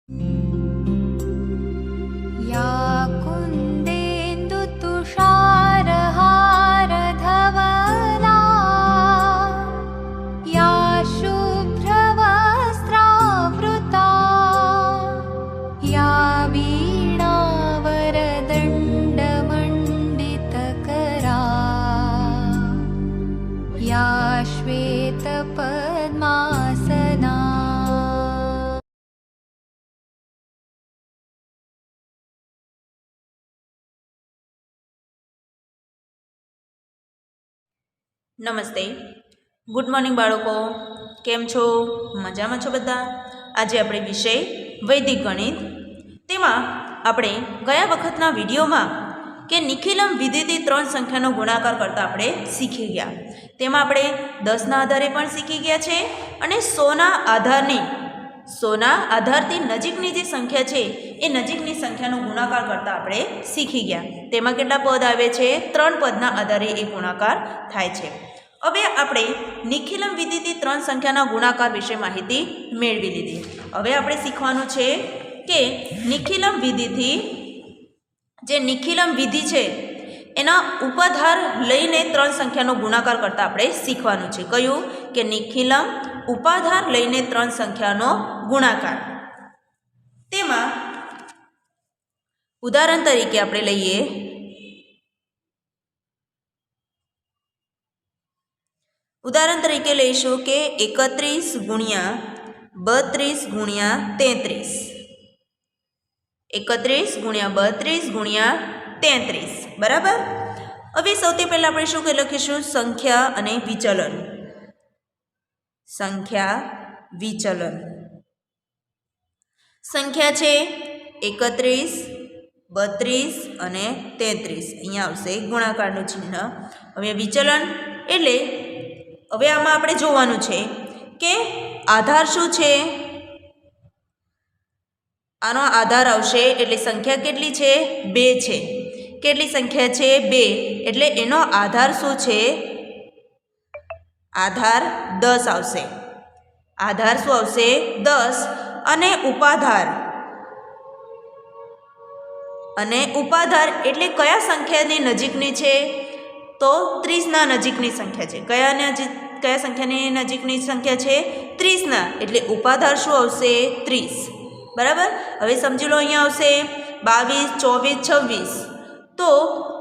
या कुन्देन्दुतुषारहारधवला या शुभ्रवस्त्रावृता या वीणावरदण्डमण्डितकरा या श्वेतपद्मासना। નમસ્તે, ગુડ મોર્નિંગ બાળકો, કેમ છો? મજામાં છો બધા? આજે આપણે વિષય વૈદિક ગણિત, તેમાં આપણે ગયા વખતના વિડીયોમાં કે નિખિલમ વિધિથી 3 સંખ્યાનો ગુણાકાર કરતાં આપણે શીખી ગયા. તેમાં આપણે 10ના આધારે પણ શીખી ગયા છે અને 100ના આધારથી નજીકની જે સંખ્યા છે એ નજીકની સંખ્યાનો ગુણાકાર કરતાં આપણે શીખી ગયા. તેમાં કેટલા પદ આવે છે? 3 પદના આધારે એ ગુણાકાર થાય છે. હવે આપણે નિખિલમ વિધિથી 3 સંખ્યાના ગુણાકાર વિશે માહિતી મેળવી લીધી. હવે આપણે શીખવાનું છે કે નિખિલમ વિધિથી જે નિખિલમ વિધિ છે એના ઉપાધાર લઈને 3 સંખ્યાનો ગુણાકાર કરતાં આપણે શીખવાનું છે. કયું? કે નિખિલમ ઉપાધાર લઈને 3 સંખ્યાનો ગુણાકાર. તેમાં ઉદાહરણ તરીકે આપણે લઈએ ઉદાહરણ તરીકે લઈશું કે 31 ગુણ્યા 32 ગુણ્યા 33. 31 ગુણ્યા 32 ગુણ્યા 33, બરાબર. હવે સૌથી પહેલાં આપણે શું લખીશું? સંખ્યા અને વિચલન. સંખ્યા વિચલન. સંખ્યા છે 31, 32 અને 33. અહીંયા આવશે ગુણાકારનું ચિહ્ન. હવે વિચલન એટલે હવે આમાં આપણે જોવાનું છે કે આધાર શું છે. આનો આધાર આવશે એટલે સંખ્યા કેટલી છે? 2 છે. કેટલી સંખ્યા છે? 2. એટલે એનો આધાર શું છે? આધાર 10 આવશે. આધાર શું આવશે? 10. અને ઉપાધાર એટલે કયા સંખ્યાની નજીકની છે? તો 30ના નજીકની સંખ્યા છે. કયા સંખ્યાની નજીકની સંખ્યા છે? 30ના. એટલે ઉપાધાર શું આવશે? 30, બરાબર. હવે સમજી લો, અહીંયા આવશે 22, 24, 26. તો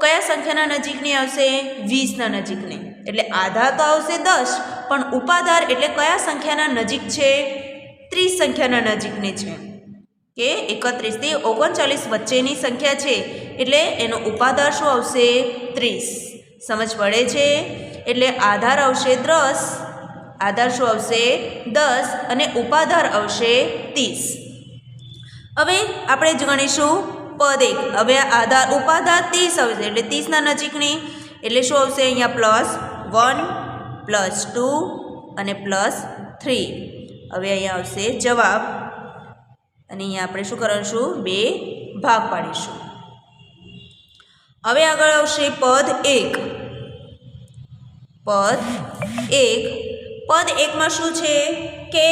કયા સંખ્યાના નજીકની આવશે? 20ના નજીકની. એટલે આધાર તો આવશે 10, પણ ઉપાધાર એટલે કયા સંખ્યાના નજીક છે? 30 સંખ્યાના નજીકની છે. કે 31 થી 39 વચ્ચેની સંખ્યા છે એટલે એનો ઉપાધાર શું આવશે? 30. સમજ પડે છે? એટલે આધાર આવશે 10. આધાર શું આવશે? 10 અને ઉપાધાર આવશે 30. હવે આપણે જ ગણીશું પદ 1. હવે આધાર ઉપાધાર 30 આવશે એટલે 30ના નજીકની. એટલે શું આવશે? અહીંયા +1 +2 અને +3. હવે અહીંયા આવશે જવાબ. અને અહીંયા આપણે શું કરીશું? 2 ભાગ પાડીશું. હવે આગળ આવશે પદ 1. પદ 1માં શું છે કે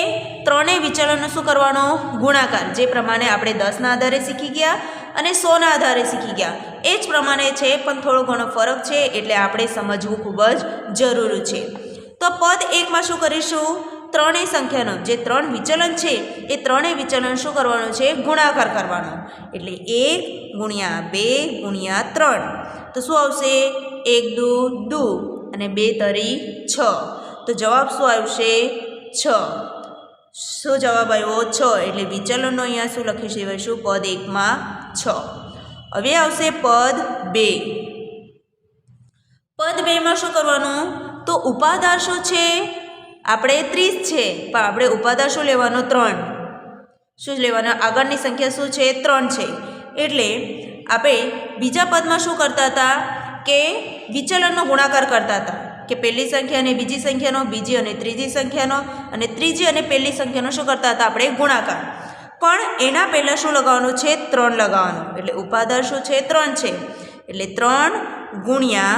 ત્રણેય વિચલનનો શું કરવાનો? ગુણાકાર. જે પ્રમાણે આપણે 10ના આધારે શીખી ગયા અને 100ના આધારે શીખી ગયા એ જ પ્રમાણે છે, પણ થોડો ઘણો ફરક છે એટલે આપણે સમજવું ખૂબ જ જરૂરી છે. તો પદ 1માં શું કરીશું? ત્રણેય સંખ્યાનો જે 3 વિચલન છે એ ત્રણેય વિચલન શું કરવાનું છે? ગુણાકાર કરવાનો. એટલે 1 ગુણ્યા 2 ગુણ્યા 3. તો શું આવશે? 1 દુ 2 અને 2 તરી 6. તો જવાબ શું આવશે? 6. શું જવાબ આવ્યો? 6. એટલે વિચલનનો અહીંયા શું લખી દેવાઈશું? પદ 1માં 6. હવે આવશે પદ 2. પદ 2માં શું કરવાનું? તો ઉપાધાર શું છે? આપણે 30 છે, પણ આપણે ઉપાધાર શું લેવાનો? 3. શું લેવાનો? આગળની સંખ્યા શું છે? 3 છે. એટલે આપણે બીજા પદમાં શું કરતા હતા કે વિચલનનો ગુણાકાર કરતા હતા કે પહેલી સંખ્યા અને બીજી સંખ્યાનો, બીજી અને ત્રીજી સંખ્યાનો, અને ત્રીજી અને પહેલી સંખ્યાનો શું કરતા હતા આપણે? ગુણાકાર. પણ એના પહેલાં શું લગાવવાનું છે? 3 લગાવવાનું. એટલે ઉપાધાર શું છે? 3 છે. એટલે 3 ગુણ્યા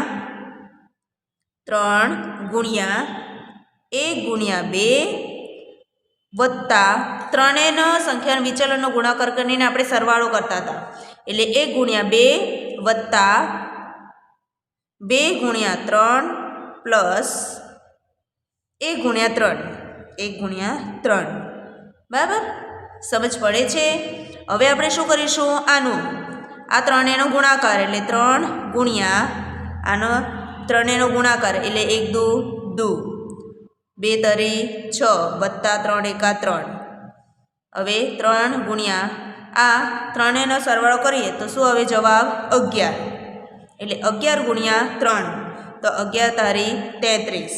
1 ગુણ્યા 2 વત્તા ત્રણેયનો સંખ્યા વિચલનનો ગુણાકાર કરીને આપણે સરવાળો કરતા હતા. એટલે 1 ગુણ્યા 2 વત્તા 2 ગુણ્યા 3 પ્લસ 1 ગુણ્યા 3. 1 ગુણ્યા 3. બરાબર, સમજ પડે છે. હવે આપણે શું કરીશું, આનું આ ત્રણેયનો ગુણાકાર એટલે 3 ગુણ્યા આનો ત્રણેયનો ગુણાકાર એટલે 1 દુ 2, 2 તરી 6 વત્તા 3 એકા 3. હવે 3 ગુણ્યા આ ત્રણેયનો સરવાળો કરીએ તો શું આવે જવાબ 11. એટલે 11 ગુણ્યા 3 તો 11 તારી 33.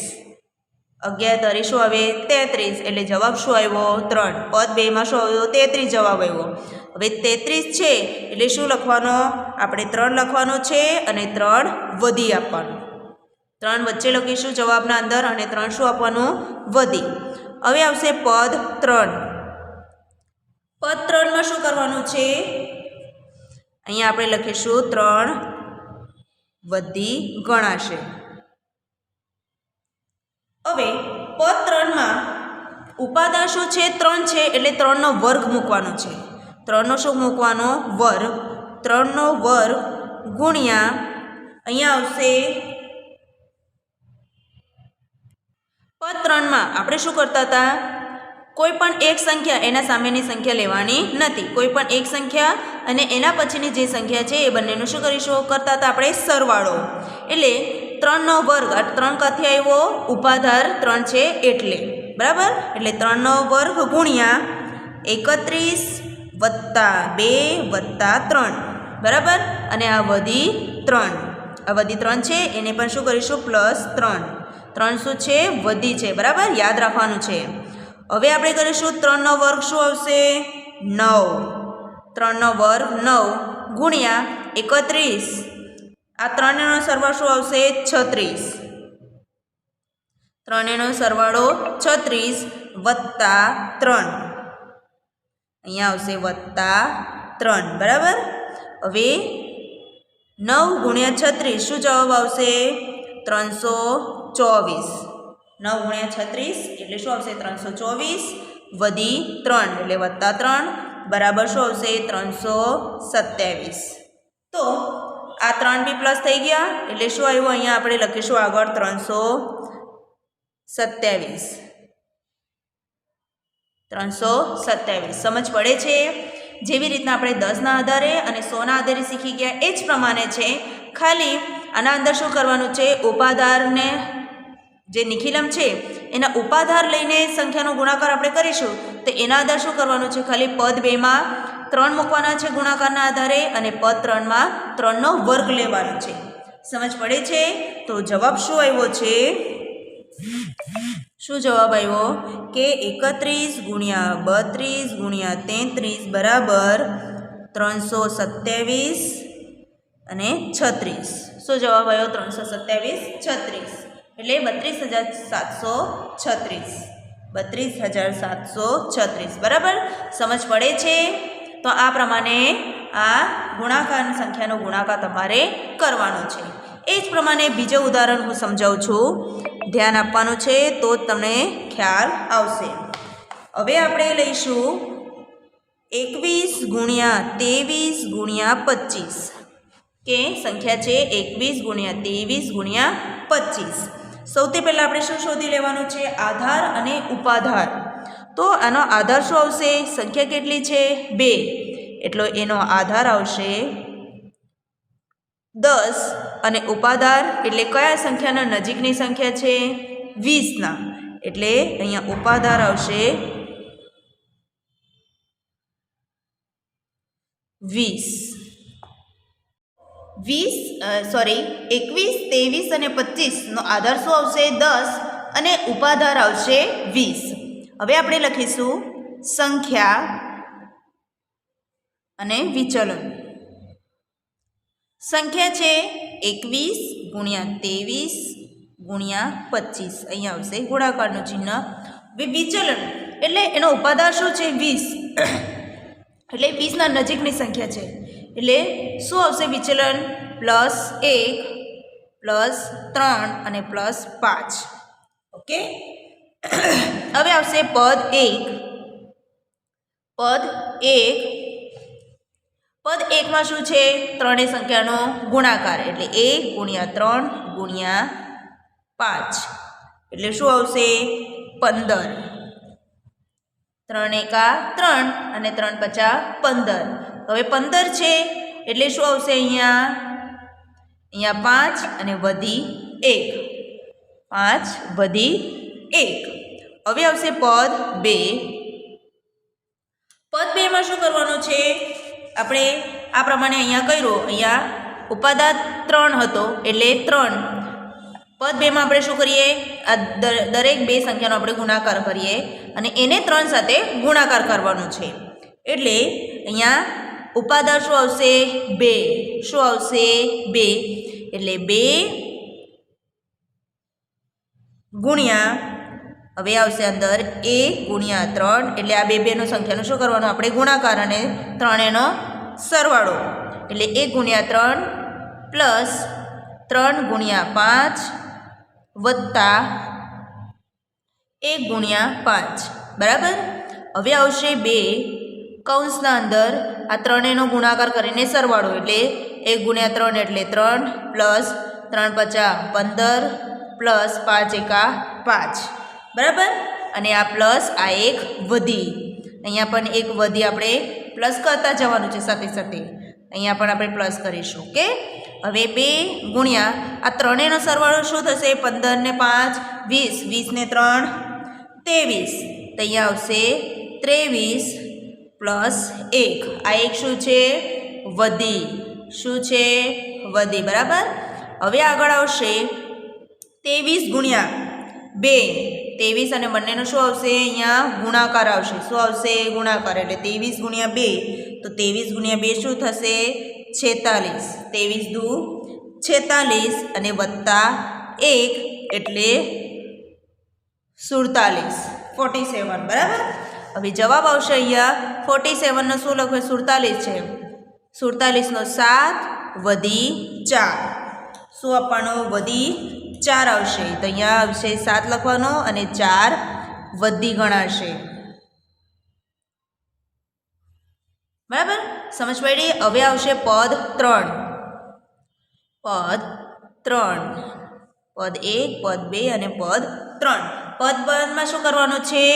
11 તારી શું આવે 33. એટલે જવાબ શું આવ્યો 3. પદ 2માં શું આવ્યો 33 જવાબ આવ્યો. હવે 33 છે એટલે શું લખવાનો, આપણે 3 લખવાનો છે અને 3 વધી આપવાનું. 3 વચ્ચે લખીશું જવાબના અંદર અને 3 શું આપવાનું વધી. હવે આવશે પદ 3. પદ 3માં શું કરવાનું છે, અહીંયા આપણે લખીશું 3 વધી ગણાશે. હવે પદ 3માં ઉપાદાન શું છે 3 છે એટલે 3નો વર્ગ મૂકવાનો છે. 3નો શું મૂકવાનો વર્ગ. 3નો વર્ગ ગુણ્યા અહીંયા આવશે પદ 3માં આપણે શું કરતા હતા, કોઈ પણ એક સંખ્યા એના સામેની સંખ્યા લેવાની નથી. કોઈ પણ એક સંખ્યા અને એના પછીની જે સંખ્યા છે એ બંનેનું શું કરીશું કરતા હતા આપણે સરવાળો. એટલે 3નો વર્ગ, આ 3 ક્યાંથી આવ્યો, ઉપાધાર 3 છે એટલે. બરાબર, એટલે 3નો વર્ગ ગુણ્યા 31 વત્તા 2 વત્તા 3. બરાબર, અને આ વધી 3, આ વધી 3 છે એને પણ શું કરીશું પ્લસ 3. 3 શું છે વધી છે. બરાબર, યાદ રાખવાનું છે. હવે આપણે કરીશું 3નો વર્ગ શું આવશે 9. 3નો વર્ગ 9 ગુણ્યા 31, આ ત્રણેયનો સરવાળો શું આવશે 36. ત્રણેયનો સરવાળો 36 વત્તા 3, અહીંયા આવશે વત્તા 3. બરાબર, હવે 9 ગુણ્યા 36 શું જવાબ આવશે 324. 9 ગુણ્યા 36 એટલે શું આવશે 324 વધી 3 એટલે વત્તા 3 બરાબર શું આવશે 327. તો આ 3 બી પ્લસ થઈ ગયા એટલે શું આવ્યું, અહીંયા આપણે લખીશું આગળ 327. 327 સમજ પડે છે. જેવી રીતના આપણે 10ના આધારે અને 100ના આધારે શીખી ગયા એ જ પ્રમાણે છે. ખાલી આના અંદર શું કરવાનું છે, ઉપાધારને જે નિખિલમ છે એના ઉપાધાર લઈને સંખ્યાનો ગુણાકાર આપણે કરીશું તો એના આધાર શું કરવાનું છે, ખાલી પદ 2માં 3 મૂકવાના છે ગુણાકારના આધારે અને પદ 3માં 3નો વર્ગ લેવાનો છે. સમજ પડે છે. તો જવાબ શું આવ્યો છે, શું જવાબ આવ્યો કે 31 ગુણ્યા 32 ગુણ્યા 33 બરાબર 327 અને 36. શું જવાબ આવ્યો 327 36 એટલે 32,736. 32,736. બરાબર, સમજ પડે છે. તો આ પ્રમાણે આ ગુણાકાર સંખ્યાનો ગુણાકાર તમારે કરવાનો છે. એ જ પ્રમાણે બીજું ઉદાહરણ હું સમજાવું છું, ધ્યાન આપવાનું છે તો જ તમને ખ્યાલ આવશે. હવે આપણે લઈશું 21 ગુણ્યા 23 ગુણ્યા 25 કે સંખ્યા છે 21 ગુણ્યા 23 ગુણ્યા 25. સૌથી પહેલાં આપણે શું શોધી લેવાનું છે, આધાર અને ઉપાધાર. તો આનો આધાર શું આવશે, સંખ્યા કેટલી છે 2 એટલો એનો આધાર આવશે 10 અને ઉપાધાર એટલે કયા સંખ્યાના નજીકની સંખ્યા છે 20ના એટલે અહીંયા ઉપાધાર આવશે 21 23 અને 25 નો આધાર શું આવશે 10 અને ઉપાધાર આવશે 20. હવે આપણે લખીશું સંખ્યા અને વિચલન. સંખ્યા છે 21 ગુણ્યા 23 ગુણ્યા 25, અહીંયા આવશે ગુણાકારનું ચિહ્ન. વિચલન એટલે એનો ઉપાદાર શું છે 20 એટલે 20ના નજીકની સંખ્યા છે એટલે શું આવશે વિચલન +1 +3 અને +5. ઓકે, હવે આવશે પદ 1. પદ 1 પદ 1માં શું છે? ત્રણેય સંખ્યાનો ગુણાકાર એટલે 1 ગુણ્યા 3 ગુણ્યા 5 એટલે શું આવશે? 15. 3 એકા 3 અને 3 પચા 15. હવે 15 છે એટલે શું આવશે? અહીંયા 5 અને વધી 1, 5 વધી 1. હવે આવશે પદ 2. પદ 2માં શું કરવાનું છે? આપણે આ પ્રમાણે અહીંયા કર્યું. અહીંયા ઉપાદાન 3 હતો એટલે 3. પદ 2માં આપણે શું કરીએ? આ દરેક બે સંખ્યાનો આપણે ગુણાકાર કરીએ અને એને 3 સાથે ગુણાકાર કરવાનો છે. એટલે અહીંયા ઉપાદાન શું આવશે? 2. શું આવશે? 2. એટલે 2 ગુણ્યા, હવે આવશે અંદર 1 ગુણ્યા 3 એટલે આ બેનો સંખ્યાનો શું કરવાનો? આપણે ગુણાકાર અને 3 એનો સરવાળો એટલે 1 ગુણ્યા 3 પ્લસ 3 ગુણ્યા 5 વત્તા 1 ગુણ્યા 5 બરાબર. હવે આવશે 2 કૌંસના અંદર આ 3 એનો ગુણાકાર કરીને સરવાળો એટલે 1 ગુણ્યા 3 એટલે 3 પ્લસ 3 પચા 15 પ્લસ 5 એકા 5 બરાબર. અને આ પ્લસ આ એક વધી, અહીંયા પણ એક વધી આપણે પ્લસ કરતા જવાનું છે સાથે સાથે. અહીંયા પણ આપણે પ્લસ કરીશું. ઓકે. હવે 2 ગુણ્યા આ ત્રણેયનો સરવાળો શું થશે? 15 ને 5 20, 20 ને 3 23. તો અહીંયા આવશે 23 પ્લસ 1. આ એક શું છે? વધી. શું છે? વધી બરાબર. હવે આગળ આવશે 23 ગુણ્યા 2. 23 અને બંનેનો શું આવશે? અહીંયા ગુણાકાર આવશે. શું આવશે? ગુણાકાર. એટલે 23 ગુણ્યા 2 તો 23 ગુણ્યા 2 શું થશે? 46. 23 દુ 46 અને વત્તા 1 એટલે 47. 47 બરાબર. હવે જવાબ આવશે અહીંયા 47નો શું લખવું? 47 છે. 47નો 7 વધી 4. શું આપવાનો? વધી 4 આવશે. તો અહીંયા આવશે 7 લખવાનો અને 4 વધી ગણાશે બરાબર. સમજ પડી? હવે આવશે પદ 3. પદ 3, પદ 1, પદ 2 અને પદ 3. પદ 2માં શું કરવાનું છે?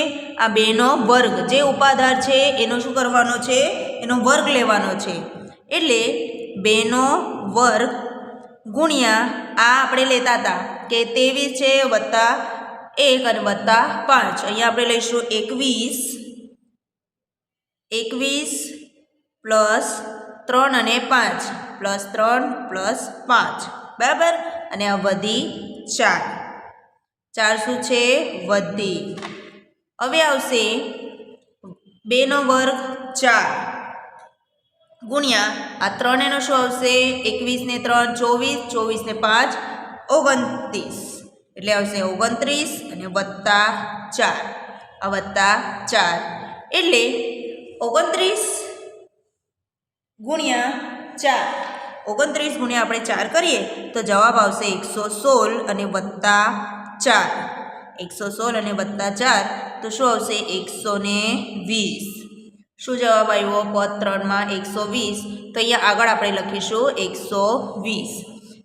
આ બેનો વર્ગ જે ઉપાધાર છે એનો શું કરવાનો છે? એનો વર્ગ લેવાનો છે. એટલે 2નો વર્ગ ગુણ્યા આ આપણે લેતા હતા કે 23 છે વત્તા 1 અને વત્તા 5. અહીંયા આપણે લઈશું 21 પ્લસ 3 અને 5 પ્લસ 3 પ્લસ 5 બરાબર. અને આ વધી 4. 4 શું છે? વધી. હવે આવશે 2નો વર્ગ 4 ગુણ્યા આ 3 એનો શું આવશે? 21 ને 3 24, 24 ને 5 29 એટલે આવશે 29 અને વત્તા 4. આ વત્તા 4 એટલે 29 ગુણ્યા 4. 29 ગુણ્યા આપણે 4 કરીએ તો જવાબ આવશે 116 અને વત્તા 4. 116 અને વત્તા 4 તો શું આવશે? 120. શું જવાબ આવ્યો? પદ 3માં 120. તો અહીંયા આગળ આપણે લખીશું 120.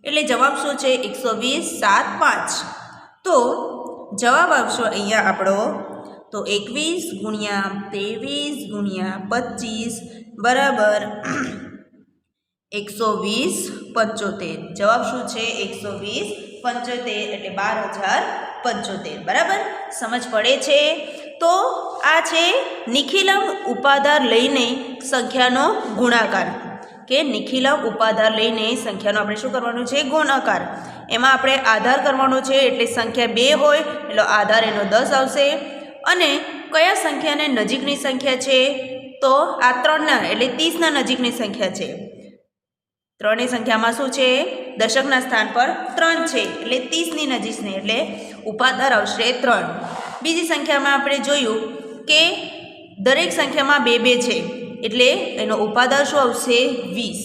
એટલે જવાબ શું છે? 120 7 5. તો જવાબ આવશો અહીંયા આપણો તો 21 ગુણ્યા 23 ગુણ્યા 25 બરાબર 120 75. જવાબ શું છે? 120 75 એટલે 12,075 બરાબર. સમજ પડે છે? તો આ છે નિખિલમ ઉપાધાર લઈને સંખ્યાનો ગુણાકાર કે નિખિલમ ઉપાધાર લઈને સંખ્યાનો આપણે શું કરવાનું છે? ગુણાકાર. એમાં આપણે આધાર કરવાનો છે એટલે સંખ્યા 2 હોય એટલે આધાર એનો 10 આવશે. અને કયા સંખ્યાને નજીકની સંખ્યા છે? તો આ 3ના એટલે 30ના નજીકની સંખ્યા છે. 3ની સંખ્યામાં શું છે? દશકના સ્થાન પર 3 છે એટલે 30ની નજીકની એટલે ઉપાધાર આવશે 3. બીજી સંખ્યામાં આપણે જોયું કે દરેક સંખ્યામાં 2 2 છે એટલે એનો ઉપાધાર શું આવશે? 20.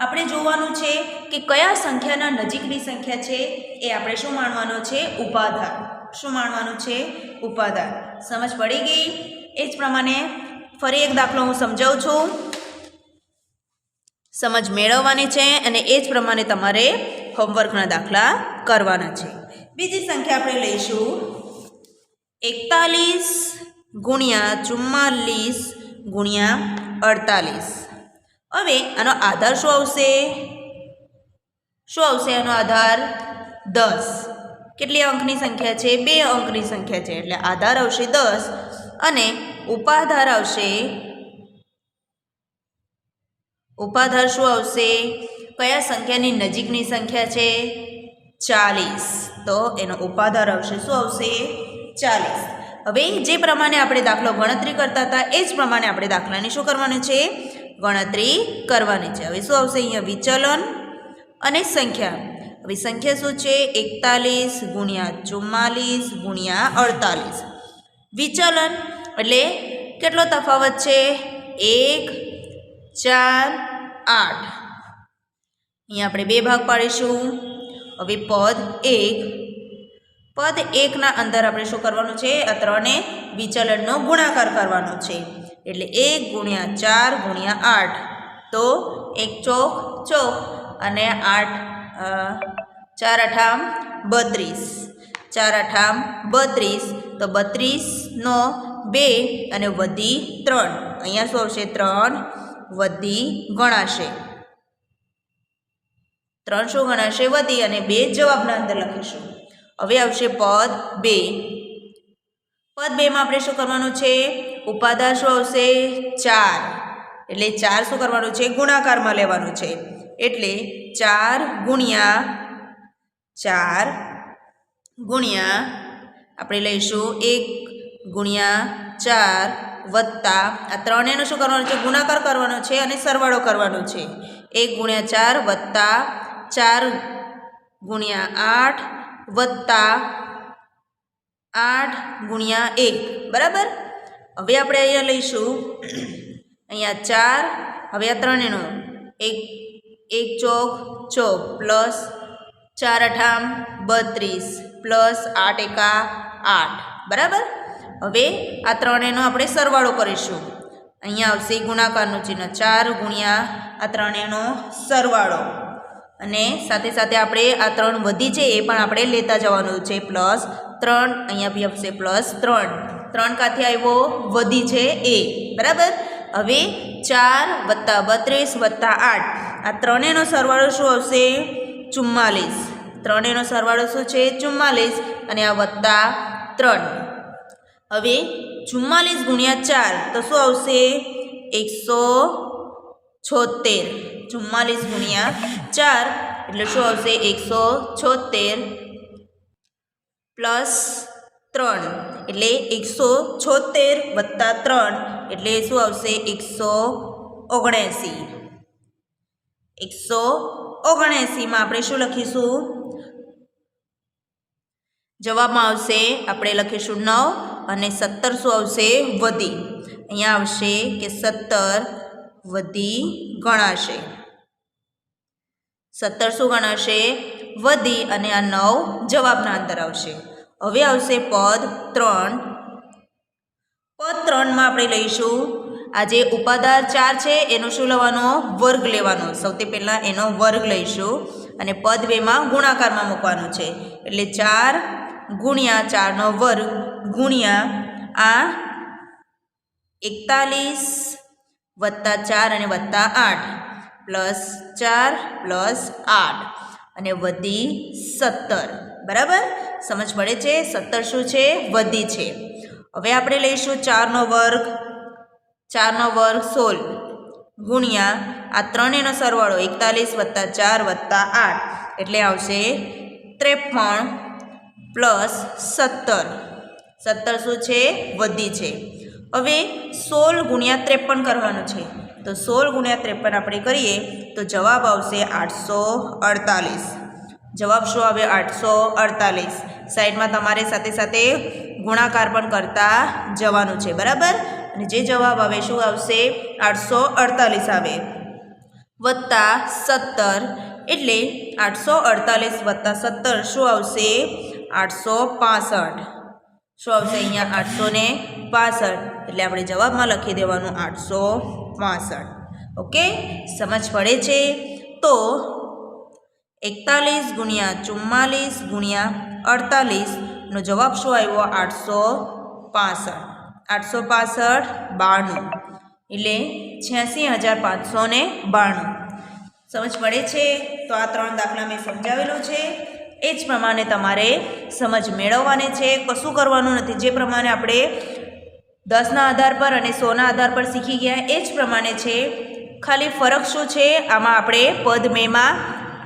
આપણે જોવાનું છે કે કયા સંખ્યાના નજીકની સંખ્યા છે એ આપણે શું માનવાનો છે? ઉપાધાર. શું માનવાનું છે? ઉપાધાર. સમજ પડી ગઈ? એ જ પ્રમાણે ફરી એક દાખલો હું સમજાવું છું, સમજ મેળવવાની છે અને એ જ પ્રમાણે તમારે હોમવર્કના દાખલા કરવાના છે. બીજી સંખ્યા આપણે લઈશું 41 ગુણ્યા 44 ગુણ્યા 48. હવે આનો આધાર શું આવશે? આનો આધાર 10. કેટલી અંકની સંખ્યા છે? 2 અંકની સંખ્યા છે, એટલે આધાર આવશે 10 અને ઉપાધાર આવશે. ઉપાધાર શું આવશે? કયા સંખ્યાની નજીકની સંખ્યા છે? 40. તો એનો ઉપાધાર આવશે શું આવશે? 40. હવે જે પ્રમાણે આપણે દાખલો ગણતરી કરતા હતા એ જ પ્રમાણે આપણે દાખલાની શું કરવાની છે? ગણતરી કરવાની છે. હવે શું આવશે? અહીંયા વિચલન અને સંખ્યા. હવે સંખ્યા શું છે? 41 ગુણ્યા 44 ગુણ્યા 48. વિચલન એટલે કેટલો તફાવત છે? 1, 4, 8. અહીંયા આપણે 2 ભાગ પાડીશું. હવે પદ 1ના અંદર આપણે શું કરવાનું છે? આ ત્રણે વિચલનનો ગુણાકાર કરવાનો છે. એટલે 1 ગુણ્યા 4 ગુણ્યા 8. તો 1 ચોક ચોક અને 8 4 અઠામ 32. 4 અઠામ 32. તો 32 નો 2 અને વધી 3. અહીંયા શું આવશે? 3 વધી ગણાશે. 3 શું ગણાશે? વધી અને 2 જવાબના અંદર લખીશું. હવે આવશે પદ 2. પદ 2માં આપણે શું કરવાનું છે? ઉપાધાર શું આવશે? 4. એટલે 4 શું કરવાનું છે? ગુણાકારમાં લેવાનું છે. એટલે 4 ગુણ્યા 4 ગુણ્યા આપણે લઈશું 1 ગુણ્યા 4 વત્તા આ ત્રણેયનો શું કરવાનું છે? ગુણાકાર કરવાનો છે અને સરવાળો કરવાનો છે. 1 ગુણ્યા 4 વત્તા 4 ગુણ્યા 8 વત્તા 8 ગુણ્યા 1. બરાબર. હવે આપણે અહીંયા લઈશું અહીંયા 4. હવે આ ત્રણેયનો 1 ચોક ચોક પ્લસ 4 અઠામ 32 પ્લસ 8 એકા 8. બરાબર. હવે આ ત્રણેયનો આપણે સરવાળો કરીશું. અહીંયા આવશે ગુણાકારનું ચિહ્ન. 4 ગુણ્યા આ ત્રણેયનો સરવાળો અને સાથે સાથે આપણે આ 3 વધી છે એ પણ આપણે લેતા જવાનું છે. પ્લસ 3 અહીંયા બી આવશે પ્લસ 3. 3 કાંથી આવ્યો? વધી છે એ. બરાબર. હવે 4 વત્તા 32 વત્તા 8 આ ત્રણેયનો સરવાળો શું આવશે? 44. ત્રણેયનો સરવાળો શું છે? 44 અને આ વત્તા 3. હવે 44 ગુણ્યા 4 તો શું આવશે? 176. 44 ગુણ્યા 4 એટલે શું આવશે? 176 પ્લસ 3 એટલે 176 વત્તા 3 એટલે શું આવશે? 179. 179માં આપણે શું લખીશું? જવાબમાં આવશે આપણે લખીશું 9 અને 17 શું આવશે? વધી. અહીંયા આવશે કે 17 વધી ગણાશે. 17 શું ગણાશે? વધી અને આ 9 જવાબના અંદર આવશે. હવે આવશે પદ 3. પદ 3માં આપણે લઈશું આ જે ઉપાધાર 4 છે એનો શું લેવાનો? વર્ગ લેવાનો. સૌથી પહેલાં એનો વર્ગ લઈશું અને પદ 2માં ગુણાકારમાં મૂકવાનું છે. એટલે 4 ગુણ્યા 4નો વર્ગ ગુણ્યા આ 41 વત્તા 4 અને વત્તા 8 પ્લસ 4 પ્લસ 8 અને વધી 17. બરાબર. સમજ પડે છે? 17 શું છે? વધી છે. હવે આપણે લઈશું 4નો વર્ગ. 4નો વર્ગ 16 ગુણ્યા આ ત્રણેયનો સરવાળો 41 વત્તા 4 વત્તા 8 એટલે આવશે 53 પ્લસ 17. 17 શું છે? વધી છે. હવે 16 ગુણ્યા 53 કરવાનું છે. તો 16 ગુણ્યા 53 આપણે કરીએ તો જવાબ આવશે 848. જવાબ શું આવે? 848. સાઈડમાં તમારે સાથે સાથે ગુણાકાર પણ કરતા જવાનું છે. બરાબર. અને જે જવાબ આવે શું આવશે? 848 આવે વત્તા 17 એટલે 848 વત્તા 17 શું આવશે? 865. શું આવશે? અહીંયા 865 65 એટલે આપણે જવાબમાં લખી દેવાનું 865. ઓકે, સમજ પડે છે? તો 41 ગુણ્યા 44 ગુણ્યા 48 નો જવાબ શું આવ્યો? 865. 865 92 એટલે 86,592. સમજ પડે છે? તો આ 3 દાખલા મેં સમજાવેલું છે. એ જ પ્રમાણે તમારે સમજ મેળવવાની છે, કશું કરવાનું નથી. જે પ્રમાણે આપણે 10ના આધાર પર અને 100ના આધાર પર શીખી ગયા એ જ પ્રમાણે છે. ખાલી ફરક શું છે? આમાં આપણે પદ 2માં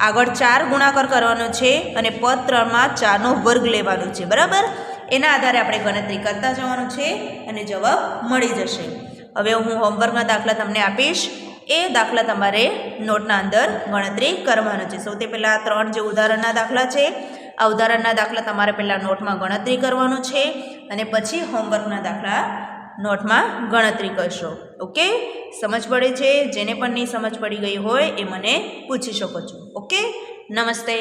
આગળ 4 ગુણાકાર કરવાનો છે અને પદ 3માં 4નો વર્ગ લેવાનો છે. બરાબર? એના આધારે આપણે ગણતરી કરતા જવાનું છે અને જવાબ મળી જશે. હવે હું હોમવર્કના દાખલા તમને આપીશ. એ દાખલા તમારે નોટના અંદર ગણતરી કરવાનો છે. સૌથી પહેલાં 3 જે ઉદાહરણના દાખલા છે, આ ઉદાહરણના દાખલા તમારે પહેલાં નોટમાં ગણતરી કરવાનું છે અને પછી હોમવર્કના દાખલા નોટમાં ગણતરી કરશો. ઓકે, સમજ પડે છે? જેને પણ નહીં સમજ પડી ગઈ હોય એ મને પૂછી શકો છો. ઓકે, નમસ્તે.